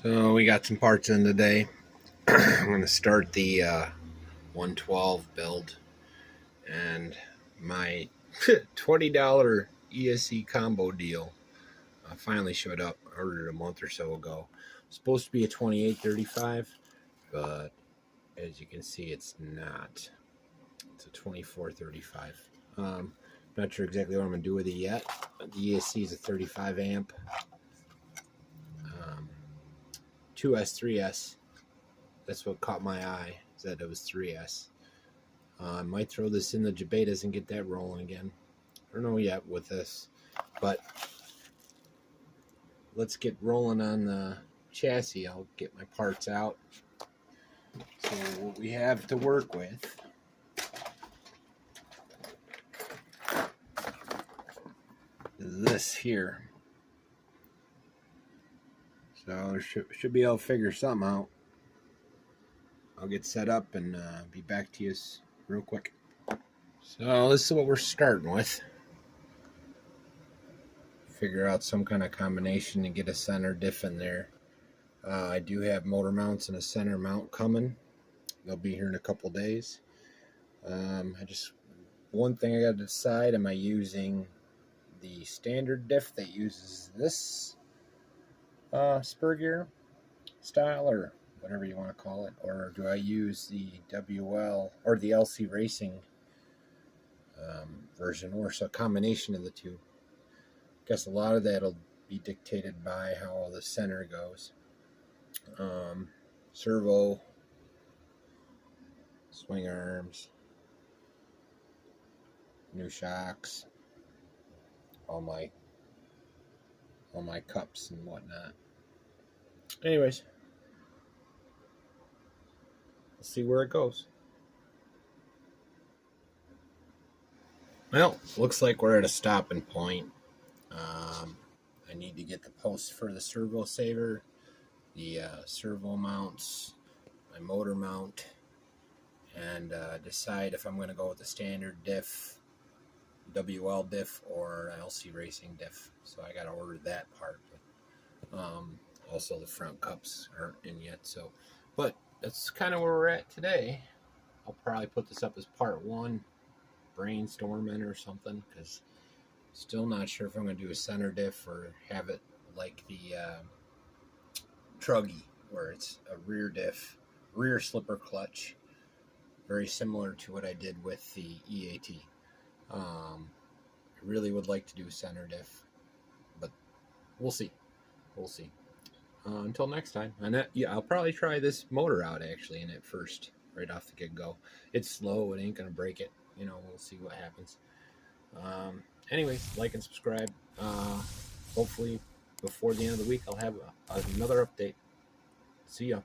So we got some parts in today. I'm going to start the 112 build, and my $20 ESC combo deal finally showed up. I ordered it a month or so ago. It's supposed to be a 2835, but as you can see, it's not. It's a 2435. Not sure exactly what I'm going to do with it yet. The ESC is a 35 amp. 2S, 3S. That's what caught my eye, is that it was 3S. I might throw this in the Jabetas and get that rolling again. I don't know yet with this, but let's get rolling on the chassis. I'll get my parts out. So what we have to work with is this here. So I should be able to figure something out. I'll get set up and be back to you real quick. So this is what we're starting with. Figure out some kind of combination to get a center diff in there. I do have motor mounts and a center mount coming. They'll be here in a couple days. One thing I got to decide, am I using the standard diff that uses this spur gear style, or whatever you want to call it, or do I use the WL or the LC racing version, or so a combination of the two? I guess a lot of that will be dictated by how the center goes. Servo, swing arms, new shocks, all my cups and whatnot. Anyways, let's see where it goes. Well, looks like we're at a stopping point. I need to get the posts for the servo saver, the servo mounts, my motor mount, and decide if I'm going to go with the standard diff, WL diff, or LC racing diff. So I got to order that part. Also the front cups aren't in yet. So, but that's kind of where we're at today. I'll probably put this up as part one, brainstorming or something, because still not sure if I'm going to do a center diff or have it like the Truggy, where it's a rear diff, rear slipper clutch, very similar to what I did with the EAT. I really would like to do a center diff, but we'll see. Until next time. And I'll probably try this motor out actually in it first, right off the get-go. It's slow, it ain't gonna break it. We'll see what happens. Anyways, like and subscribe. Hopefully before the end of the week I'll have another update. See ya.